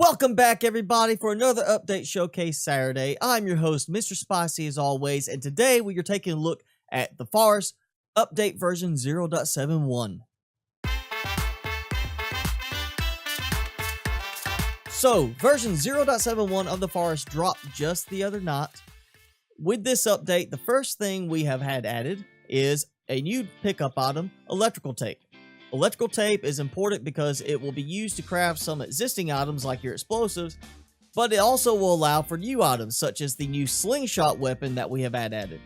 Welcome back, everybody, for another Update Showcase Saturday. I'm your host, Mr. Spicy, as always, and today we are taking a look at the Forest Update version 0.71. So, version 0.71 of the Forest dropped just the other night. With this update, the first thing we have had added is a new pickup item, electrical tape. Electrical tape is important because it will be used to craft some existing items like your explosives, but it also will allow for new items such as the new Slingshot weapon that we have added.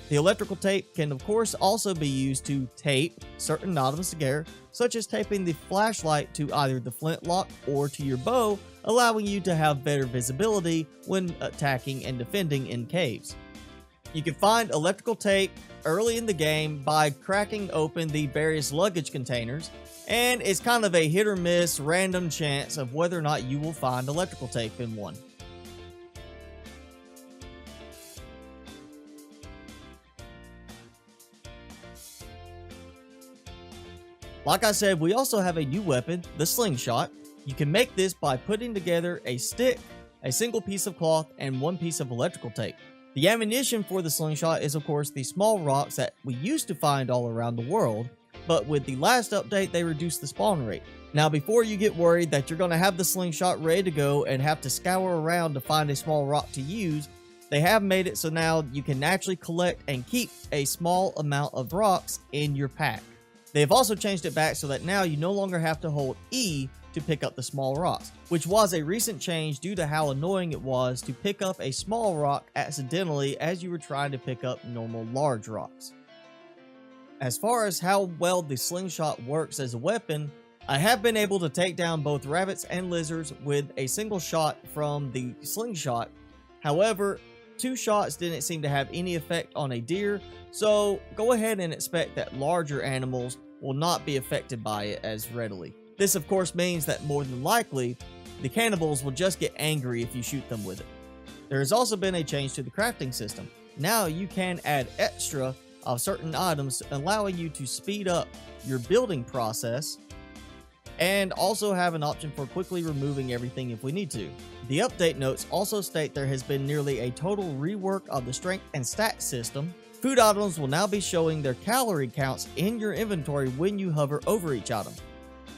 The electrical tape can of course also be used to tape certain items together, such as taping the flashlight to either the flintlock or to your bow, allowing you to have better visibility when attacking and defending in caves. You can find electrical tape early in the game by cracking open the various luggage containers, and it's kind of a hit or miss random chance of whether or not you will find electrical tape in one. Like I said, we also have a new weapon, the Slingshot. You can make this by putting together a stick, a single piece of cloth, and one piece of electrical tape. The ammunition for the Slingshot is of course the small rocks that we used to find all around the world, but with the last update they reduced the spawn rate. Now before you get worried that you're going to have the Slingshot ready to go and have to scour around to find a small rock to use, they have made it so now you can naturally collect and keep a small amount of rocks in your pack. They have also changed it back so that now you no longer have to hold E to pick up the small rocks, which was a recent change due to how annoying it was to pick up a small rock accidentally as you were trying to pick up normal large rocks. As far as how well the Slingshot works as a weapon, I have been able to take down both rabbits and lizards with a single shot from the Slingshot. However, 2 shots didn't seem to have any effect on a deer, so go ahead and expect that larger animals will not be affected by it as readily. This of course means that more than likely, the cannibals will just get angry if you shoot them with it. There has also been a change to the crafting system. Now you can add extra of certain items, allowing you to speed up your building process, and also have an option for quickly removing everything if we need to. The update notes also state there has been nearly a total rework of the strength and stat system. Food items will now be showing their calorie counts in your inventory when you hover over each item.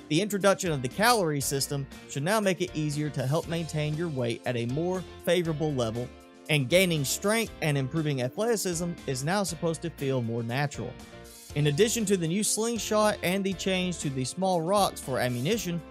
The introduction of the calorie system should now make it easier to help maintain your weight at a more favorable level, and gaining strength and improving athleticism is now supposed to feel more natural. In addition to the new Slingshot and the change to the small rocks for ammunition,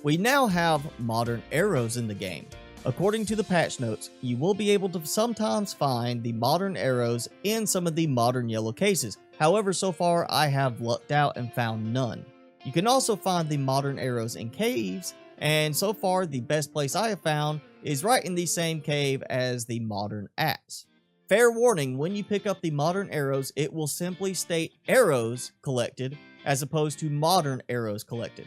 we now have modern arrows in the game. According to the patch notes, you will be able to sometimes find the modern arrows in some of the modern yellow cases. However, so far I have lucked out and found none. You can also find the modern arrows in caves, and so far the best place I have found is right in the same cave as the modern axe. Fair warning, when you pick up the modern arrows, it will simply state arrows collected as opposed to modern arrows collected.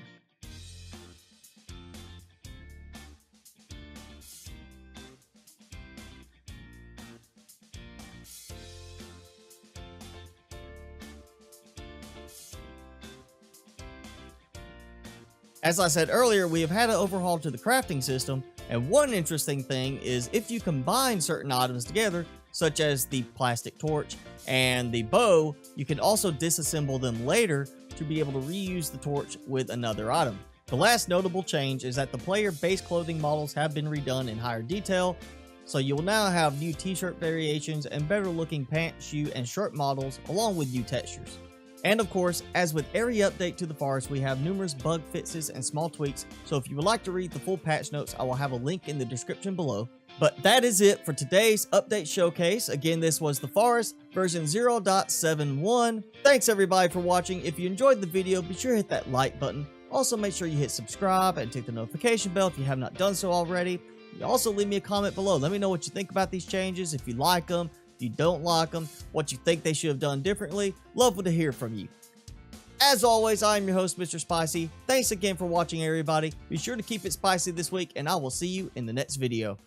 As I said earlier, we have had an overhaul to the crafting system, and one interesting thing is if you combine certain items together, such as the plastic torch and the bow, you can also disassemble them later to be able to reuse the torch with another item. The last notable change is that the player base clothing models have been redone in higher detail, so you will now have new t-shirt variations and better looking pant, shoe, and shirt models along with new textures. And of course, as with every update to the Forest, we have numerous bug fixes and small tweaks, so if you would like to read the full patch notes, I will have a link in the description below. But that is it for today's update showcase. Again, this was the Forest version 0.71. Thanks everybody for watching. If you enjoyed the video, be sure to hit that like button. Also make sure you hit subscribe and tick the notification bell if you have not done so already. You also leave me a comment below. Let me know what you think about these changes, if you like them, if you don't like them, what you think they should have done differently. Love to hear from you. As always, I'm your host, Mr. Spicy. Thanks again for watching, everybody. Be sure to keep it spicy this week, and I will see you in the next video.